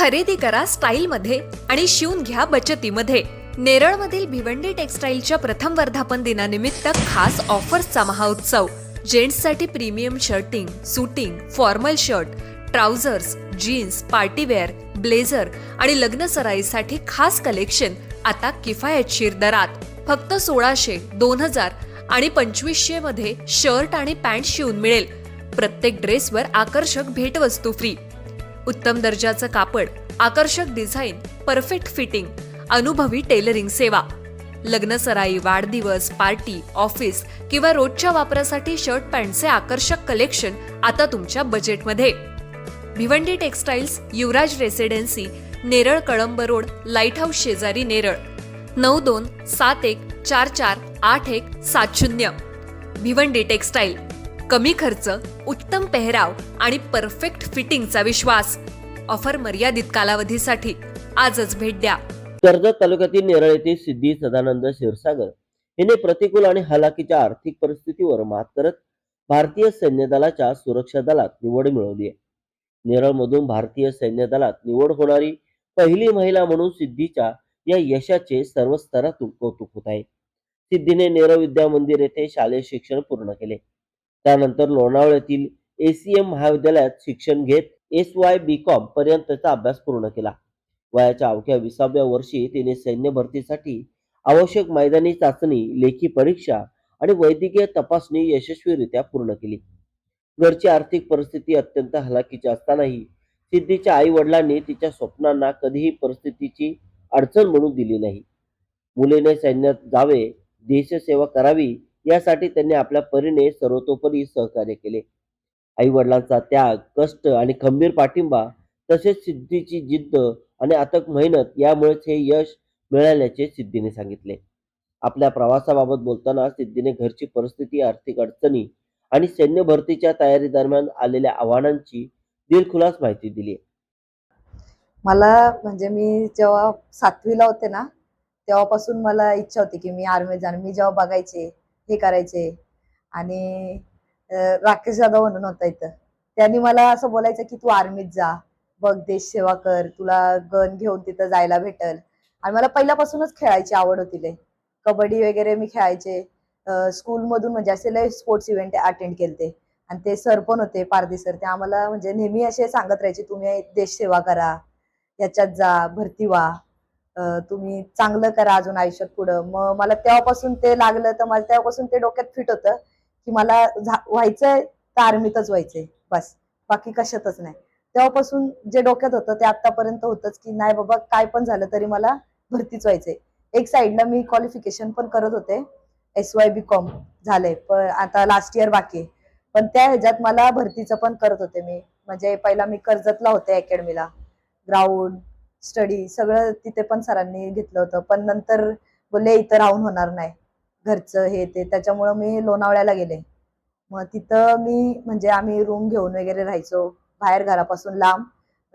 खरेदी करा स्टाईलमध्ये आणि शिवून घ्या बचतीमध्ये. नेरळमधील भिवंडी टेक्सटाईलच्या प्रथम वर्धापन दिनानिमित्त खास ऑफर्सचा महाउत्सव. जेंट्ससाठी premium shirting, suiting, formal shirt, trousers, jeans, partywear, blazer आणि लग्न सराईसाठी खास कलेक्शन आता किफायतशीर दरात. फक्त 1600, 2000 आणि 2500 मध्ये शर्ट आणि पॅन्ट शिवून मिळेल. प्रत्येक ड्रेसवर आकर्षक भेटवस्तू फ्री. उत्तम दर्जाचं कापड, आकर्षक डिझाईन, परफेक्ट फिटिंग, अनुभवी टेलरिंग सेवा. लग्न सराई, वाढदिवस, पार्टी, ऑफिस किंवा रोजच्या वापरासाठी शर्ट पॅन्टचे आकर्षक कलेक्शन आता तुमच्या बजेटमध्ये. Bhiwandi textiles, Yuvraj residency, Neral Kalamb road, light house शेजारी, नेरळ. 9271448170. भिवंडी टेक्सटाईल. कमी खर्च, उत्तम पेहराव आणि परफेक्ट फिटिंगचा विश्वास. ऑफर मर्यादित कालावधीसाठी. आजच भेट द्या. कर्जत तालुक्यातील नेरळ येथील सिद्धी सदानंद क्षीरसागर हिने प्रतिकूल आणि हलाखीच्या आर्थिक परिस्थितीवर मात करत भारतीय सैन्य दलाच्या सुरक्षा दलात निवड मिळवली आहे. नेरळमधून भारतीय सैन्य दलात निवड होणारी पहिली महिला म्हणून सिद्धीच्या या यशाचे सर्व स्तरातून कौतुक होत आहे. सिद्धीने नेरळ विद्या मंदिर येथे शालेय शिक्षण पूर्ण केले. त्यानंतर लोणावळ्यातील ACM महाविद्यालयात शिक्षण घेत SY.B.Com पर्यंतचा अभ्यास पूर्ण केला. वयाच्या अवघ्या 20व्या वर्षी तिने सैन्य भरतीसाठी आवश्यक मैदानी चाचणी, लेखी परीक्षा आणि वैद्यकीय तपासणी यशस्वीरित्या पूर्ण केली. घरची आर्थिक परिस्थिती अत्यंत हलाखीची असतानाही सिद्धीच्या आई वडिलांनी तिच्या स्वप्नांना कधीही परिस्थितीची अडचण म्हणून दिली नाही. मुलीने सैन्यात जावे, देशसेवा करावी यासाठी त्यांनी आपल्या परीने सर्वतोपरी सहकार्य केले. आई वडिलांचा त्याग, कष्ट आणि खंबीर पाठिंबा तसेच सिद्धीची जिद्द आणि अथक मेहनत यामुळेच हे यश मिळाल्याचे सिद्धीने सांगितले. आपल्या प्रवासाबाबत बोलताना सिद्धीने घरची परिस्थिती, आर्थिक अडचणी आणि सैन्य भरतीच्या तयारी दरम्यान आलेल्या आव्हानांची दिलखुलास माहिती दिली. मला म्हणजे मी जेव्हा 7वीला होते ना, तेव्हापासून मला इच्छा होती की मी आर्मीत जाणं. मी जेव्हा बघायचे, हे करायचे आणि राकेश यादव म्हणून होता इथं, त्यांनी मला असं बोलायचं की तू आर्मीत जा, बघ देश सेवा कर, तुला गन घेऊन तिथं जायला भेटल. आणि मला पहिल्यापासूनच खेळायची आवड होती लय. कबड्डी वगैरे मी खेळायचे. स्कूलमधून म्हणजे असे लय स्पोर्ट्स इव्हेंट अटेंड केलते. आणि ते सर पण होते, पारदी सर, ते आम्हाला म्हणजे नेहमी असे सांगत राहायचे, तुम्ही देश सेवा करा, याच्यात जा, भरती व्हा, तुम्ही चांगलं करा अजून आयुष्यात पुढं. मग मला तेव्हापासून ते लागलं, तर मला तेव्हापासून ते डोक्यात फिट होतं की मला व्हायचंय तर आर्मीतच व्हायचंय, बस, बाकी कशातच नाही. तेव्हापासून जे डोक्यात होतं ते आतापर्यंत होतच की नाही बाबा, काय पण झालं तरी मला भरतीच व्हायचंय. एक साईडला मी क्वालिफिकेशन पण करत होते, SY.B.Com झालंय, पण आता लास्ट इयर बाकी आहे. पण त्या ह्याच्यात मला भरतीचं पण करत होते मी. म्हणजे पहिला मी कर्जतला होते अकॅडमीला, ग्राउंड, स्टडी सगळं तिथे पण सरांनी घेतलं होतं. पण नंतर बोलले इथं राहून होणार नाही, घरचं हे ते, त्याच्यामुळं मी लोणावळ्याला गेले. मग तिथं मी म्हणजे आम्ही रूम घेऊन वगैरे राहायचो, बाहेर घरापासून लांब.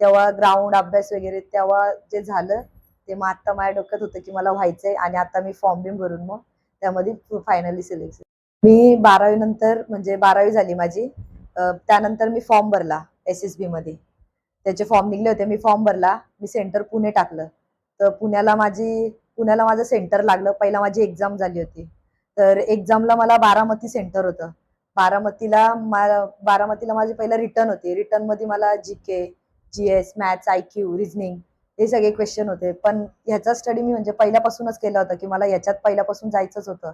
तेव्हा ग्राउंड, अभ्यास वगैरे तेव्हा जे झालं ते मग आता माझ्या डोक्यात होतं की मला व्हायचंय. आणि आता मी फॉर्म बिम भरून मग त्यामध्ये फायनली सिलेक्शन. मी 12वी नंतर म्हणजे 12वी झाली माझी, त्यानंतर मी फॉर्म भरला SSB मध्ये. त्याचे फॉर्म निघले होते, मी फॉर्म भरला. मी सेंटर पुणे टाकलं, तर पुण्याला माझं सेंटर लागलं. पहिला माझी एक्झाम झाली होती, तर एक्झामला मला बारामती सेंटर होतं. बारामतीला माझी पहिला रिटर्न होती. रिटर्न मध्ये मला GK, GS, maths, IQ, reasoning हे सगळे क्वेश्चन होते. पण ह्याचा स्टडी मी म्हणजे पहिल्यापासूनच केला होता की मला ह्याच्यात पहिल्यापासून जायचंच होतं,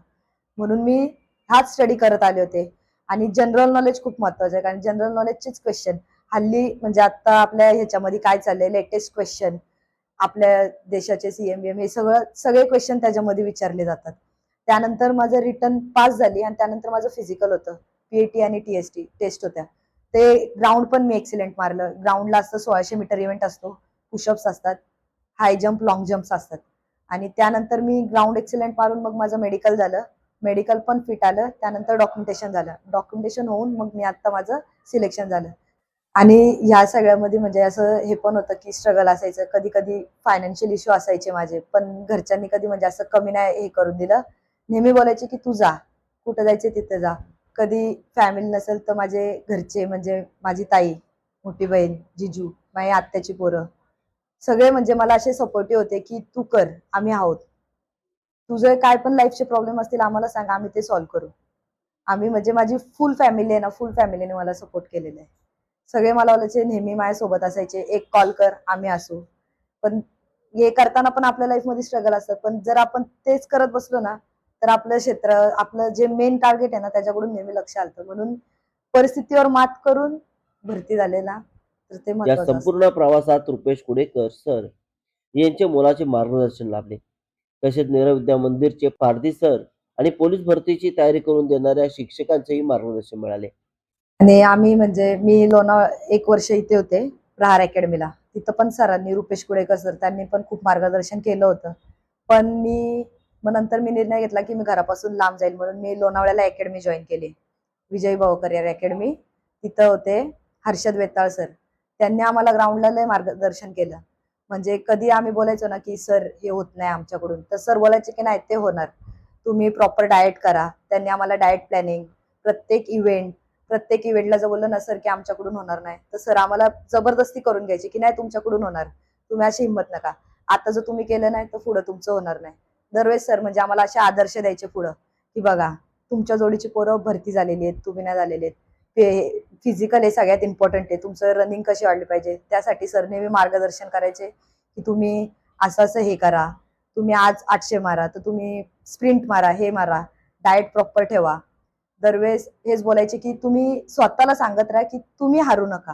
म्हणून मी हाच स्टडी करत आले होते. आणि जनरल नॉलेज खूप महत्वाचं आहे, कारण जनरल नॉलेजचेच क्वेश्चन हल्ली म्हणजे आता आपल्या ह्याच्यामध्ये काय चाललंय, लेटेस्ट क्वेश्चन, आपल्या देशाचे CM हे सगळे क्वेश्चन त्याच्यामध्ये विचारले जातात. त्यानंतर माझं रिटर्न पास झाली आणि त्यानंतर माझं फिजिकल होतं, PAT आणि TST टेस्ट होत्या. ते ग्राउंड पण मी एक्सिलेंट मारलं. ग्राउंडला असतं 1600 मीटर इव्हेंट असतो, पुशअप्स असतात, हाय जम्प, लॉंग जम्प्स असतात. आणि त्यानंतर मी ग्राउंड एक्सिलेंट मारून मग माझं मेडिकल झालं. मेडिकल पण फिट आलं. त्यानंतर डॉक्युमेंटेशन झालं. डॉक्युमेंटेशन होऊन मग मी आता माझं सिलेक्शन झालं. आणि ह्या सगळ्यामध्ये म्हणजे असं हे पण होतं की स्ट्रगल असायचं, कधी कधी फायनान्शियल इश्यू असायचे माझे, पण घरच्यांनी कधी म्हणजे असं कमी नाही हे करून दिलं. नेहमी बोलायचे की तू जा, कुठं जायचे तिथे जा. कधी फॅमिली नसेल तर माझे घरचे म्हणजे माझी ताई, मोठी बहीण, जिजू, माझी आत्याची पोरं, सगळे म्हणजे मला असे सपोर्टिव्ह होते की तू कर, आम्ही आहोत. तुझे काय पण लाईफचे प्रॉब्लेम असतील आम्हाला सांग, आम्ही ते सॉल्व्ह करू. आम्ही म्हणजे माझी फुल फॅमिली आहे ना, फुल फॅमिलीने मला सपोर्ट केलेला आहे. सगळे मला बोलायचे, नेहमी माझ्यासोबत असायचे, एक कॉल कर, आम्ही असू. पण हे करताना पण आपल्या लाईफमध्ये स्ट्रगल असतात. पण जर आपण तेच करत बसलो ना, तर आपलं क्षेत्र, आपलं जे मेन टार्गेट आहे ना, त्याच्याकडून नेहमी लक्ष हलतं. म्हणून परिस्थितीवर मात करून भरती झालेला, तर ते या महत्वाचं असतं. संपूर्ण प्रवासात रुपेश कुडेकर सर यांचे मोलाचे मार्गदर्शन लाभले. तसेच नीरव विद्या मंदिरचे पारधी सर आणि पोलीस भरतीची तयारी करून देणाऱ्या शिक्षकांचेही मार्गदर्शन मिळाले. आणि आम्ही म्हणजे मी लोणावळा 1 वर्ष इथे होते प्रहार अकॅडमीला. तिथं पण सरांनी, रुपेश कुडेकर सर, त्यांनी पण खूप मार्गदर्शन केलं होतं. पण मग नंतर मी निर्णय घेतला की मी घरापासून लांब जाईल, म्हणून मी लोणावळ्याला अकॅडमी जॉईन केली. विजय भाऊ करिअर अकॅडमी. तिथं होते हर्षद वेताळ सर. त्यांनी आम्हाला ग्राउंडला लय मार्गदर्शन केलं. म्हणजे कधी आम्ही बोलायचो ना की सर हे होत नाही आमच्याकडून, तर सर बोलायचे की नाही, ते होणार. तुम्ही प्रॉपर डाएट करा. त्यांनी आम्हाला डाएट प्लॅनिंग, प्रत्येक इव्हेंटला जर बोललं ना सर की आमच्याकडून होणार नाही, तर सर आम्हाला जबरदस्ती करून घ्यायची की नाही तुमच्याकडून होणार, तुम्ही अशी हिंमत नका. आता जर तुम्ही केलं नाही तर पुढं तुमचं होणार नाही. दरवेळेस सर म्हणजे आम्हाला असे आदर्श द्यायचे पुढं, की बघा तुमच्या जोडीची पोरं भरती झालेली आहेत, तुम्ही नाही झालेले आहेत. ते फिजिकल हे सगळ्यात इम्पॉर्टंट आहे. तुमचं रनिंग कशी वाढली पाहिजे, त्यासाठी सर नेहमी मार्गदर्शन करायचे की तुम्ही असं असं हे करा, तुम्ही आज 800 मारा, तर तुम्ही स्प्रिंट मारा, हे मारा, डाएट प्रॉपर ठेवा. दरवेळेस हेच बोलायचे की तुम्ही स्वतःला सांगत राहा की तुम्ही हारू नका.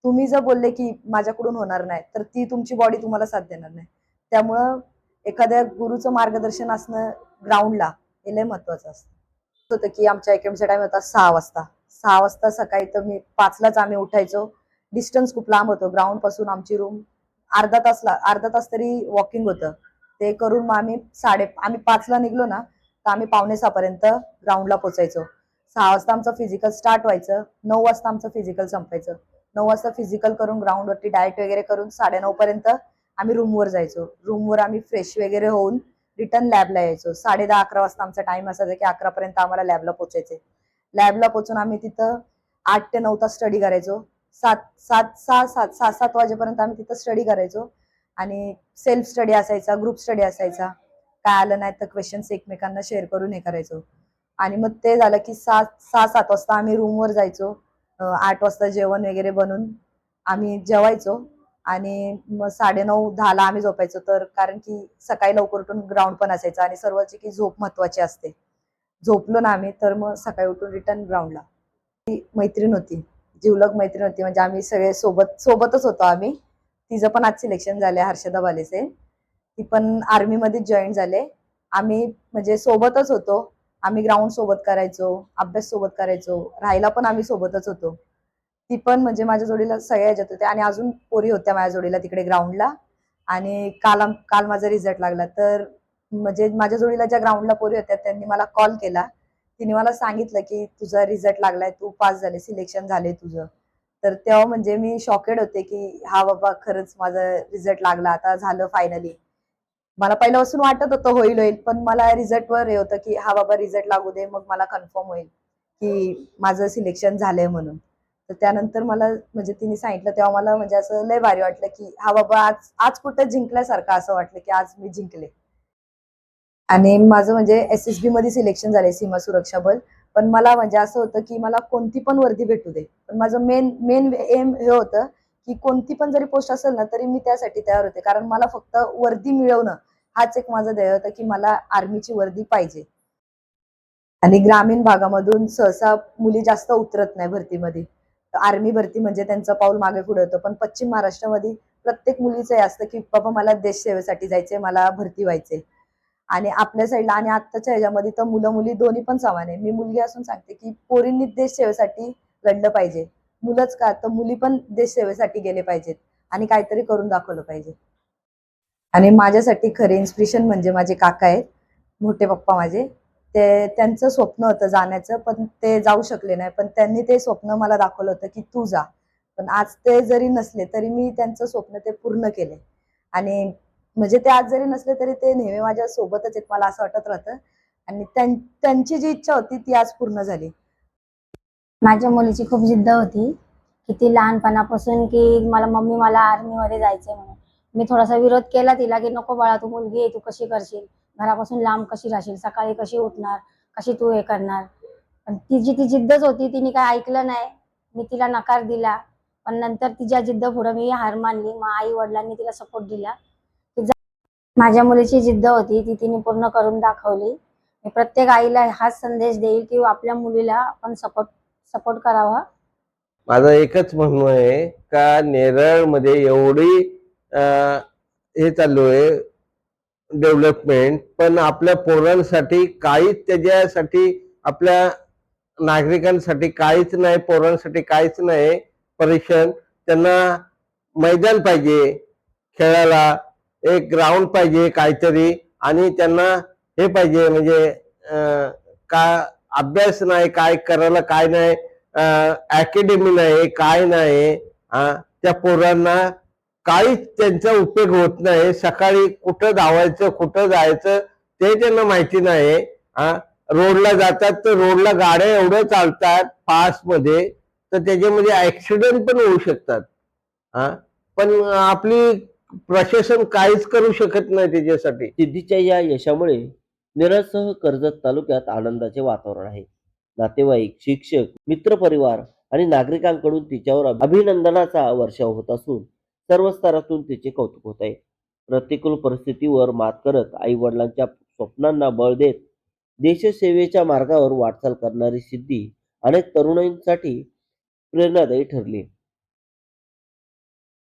तुम्ही जर बोलले की माझ्याकडून होणार नाही, तर ती तुमची बॉडी तुम्हाला साथ देणार नाही. त्यामुळं एखाद्या गुरुचं मार्गदर्शन असणं ग्राउंडला हे लय महत्वाचं असतं. होतं की आमच्या अकॅडमीचा टाइम होता 6 वाजता. 6 वाजता सकाळी, तर मी 5लाच आम्ही उठायचो. डिस्टन्स खूप लांब होतं. ग्राउंड पासून आमची रूम अर्धा तास तरी वॉकिंग होतं. ते करून मग आम्ही 5ला निघलो ना, तर आम्ही 5:45 पर्यंत ग्राउंडला पोहोचायचो. 6 वाजता आमचं फिजिकल स्टार्ट व्हायचं. 9 वाजता आमचं फिजिकल संपायचं. 9 वाजता फिजिकल करून ग्राउंडवरती डाएट वगैरे करून 9:30 पर्यंत आम्ही रूमवर जायचो. रूमवर आम्ही फ्रेश वगैरे होऊन रिटर्न लॅबला यायचो. 10:30-11 वाजता आमचा टाइम असायचा की 11 पर्यंत आम्हाला लॅबला पोहोचायचे. लॅबला पोहोचून आम्ही तिथं 8 ते 9 तास स्टडी करायचो. 6-7 वाजेपर्यंत आम्ही तिथं स्टडी करायचो. आणि सेल्फ स्टडी असायचा, ग्रुप स्टडी असायचा. काय आलं नाही तर क्वेश्चन्स एकमेकांना शेअर करून हे करायचो. आणि मग ते झालं की 6-7 वाजता आम्ही रूमवर जायचो. 8 वाजता जेवण वगैरे बनवून आम्ही जेवायचो. आणि मग 9:30-10ला आम्ही झोपायचो. तर कारण की सकाळी लवकर उठून ग्राउंड पण असायचं आणि सर्वची की झोप महत्वाची असते. झोपलो ना आम्ही, तर मग सकाळी उठून रिटर्न ग्राउंडला. ती मैत्रीण होती, जिवलग मैत्रीण होती. म्हणजे आम्ही सगळे सोबतच होतो आम्ही. तिचं पण आज सिलेक्शन झालंय, हर्षदा बालेचे. ती पण आर्मी मध्ये जॉईन झाले. आम्ही म्हणजे सोबतच होतो. आम्ही ग्राउंड सोबत करायचो, अभ्यास सोबत करायचो, राहायला पण आम्ही सोबतच होतो. ती पण म्हणजे माझ्या जोडीला सगळ्या ह्याच्यात होते. आणि अजून पोरी होत्या माझ्या जोडीला तिकडे ग्राउंडला. आणि काल माझा रिझल्ट लागला, तर म्हणजे माझ्या जोडीला ज्या ग्राउंडला पोरी होत्या त्यांनी मला कॉल केला. तिने मला सांगितलं की तुझा रिझल्ट लागलाय, तू पास झाले, सिलेक्शन झाले तुझं. तर तेव्हा म्हणजे मी शॉकेड होते की हा बाबा खरंच माझा रिझल्ट लागला, आता झालं फायनली. मला पहिल्यापासून वाटत होतं होईल, पण मला रिझल्टवर हे होतं की हा बाबा रिझल्ट लागू दे, मग मला कन्फर्म होईल की माझं सिलेक्शन झालंय म्हणून. तर त्यानंतर मला म्हणजे तिने सांगितलं तेव्हा मला म्हणजे असं लय भारी वाटलं की हा बाबा आज आज कुठं जिंकल्यासारखं असं वाटलं की आज मी जिंकले. आणि माझं म्हणजे एस-एस-बी मध्ये सिलेक्शन झालंय, सीमा सुरक्षा बल. पण मला म्हणजे असं होतं की मला कोणती पण वर्दी भेटू दे, पण माझं मेन मेन एम हे होतं की कोणती पण जरी पोस्ट असेल ना तरी मी त्यासाठी तयार होते. कारण मला फक्त वर्दी मिळवणं हाच एक माझं ध्येय होतं की मला आर्मीची वर्दी पाहिजे. आणि ग्रामीण भागामधून सहसा मुली जास्त उतरत नाही भरतीमध्ये. आर्मी भरती म्हणजे त्यांचं पाऊल मागे पुढे होतं. पण पश्चिम महाराष्ट्रामध्ये प्रत्येक मुलीचं हे असतं की बाबा मला देश सेवेसाठी जायचंय, मला भरती व्हायचंय. आणि आपल्या साईडला आणि आत्ताच्या ह्याच्यामध्ये तर मुलं मुली दोन्ही पण समान आहे. मी मुलगी असून सांगते की पोरींनी देश सेवेसाठी लढलं पाहिजे. मुलंच का, तर मुली पण देश सेवेसाठी गेले पाहिजेत आणि काहीतरी करून दाखवलं पाहिजे. आणि माझ्यासाठी खरे इन्स्पिरेशन म्हणजे माझे काका आहेत, मोठे पप्पा माझे. त्यांचं स्वप्न होतं जाण्याचं, पण ते जाऊ शकले नाही. पण त्यांनी ते स्वप्न मला दाखवलं होतं की तू जा. पण आज ते जरी नसले तरी मी त्यांचं स्वप्न ते पूर्ण केले. आणि म्हणजे ते आज जरी नसले तरी ते नेहमी माझ्या सोबतच आहेत, मला असं वाटत राहतं. आणि त्यांची जी इच्छा होती ती आज पूर्ण झाली. माझ्या मुलीची खूप जिद्द होती की ती लहानपणापासून की मला आर्मीमध्ये जायचंय म्हणून. मी थोडासा विरोध केला तिला की नको बाळा, तू मुलगी आहे, तू कशी करशील, घरापासून लांब कशी राहशील, सकाळी कशी उठणार, कशी तू हे करणार. पण तिची ती जिद्दच होती, तिने काय ऐकलं नाही. मी तिला नकार दिला, पण नंतर तिच्या जिद्द पुढे मी हार मानली. मग आई वडिलांनी तिला सपोर्ट दिला. माझ्या मुलीची जिद्द होती ती तिने पूर्ण करून दाखवली. मी प्रत्येक आईला हाच संदेश देईल की आपल्या मुलीला आपण सपोर्ट करावा. माझं एकच म्हणणं आहे का नेरळमध्ये एवढी हे चालू आहे डेव्हलपमेंट, पण आपल्या पोरांसाठी काहीच, त्याच्यासाठी आपल्या नागरिकांसाठी काहीच नाही, पोरांसाठी काहीच नाही परेशान. त्यांना मैदान पाहिजे खेळायला, एक ग्राउंड पाहिजे काहीतरी, आणि त्यांना हे पाहिजे म्हणजे का अभ्यास नाही, काय करायला काय नाही, अकॅडमी नाही, काय नाही. त्या पोरांना काहीच त्यांचा उपयोग होत नाही. सकाळी कुठं धावायचं, कुठं जायचं ते त्यांना माहिती नाही. रोडला जातात तर रोडला गाड्या एवढ्या चालतात फास्ट मध्ये, तर त्याच्यामध्ये ऍक्सिडेंट पण होऊ शकतात. पण आपली प्रशासन काहीच करू शकत नाही त्याच्यासाठी. सिद्धीच्या या यशामुळे नेरळसह कर्जत तालुक्यात आनंदाचे वातावरण आहे. नातेवाईक, शिक्षक, मित्रपरिवार आणि नागरिकांकडून तिच्यावर अभिनंदनाचा वर्षाव होत असून सर्व स्तरातून तिचे कौतुक होत आहे. प्रतिकूल परिस्थितीवर मात करत आई वडिलांच्या स्वप्नांना बळ देत देशसेवेच्या मार्गावर वाटचाल करणारी सिद्धी अनेक तरुणांसाठी प्रेरणादायी ठरली.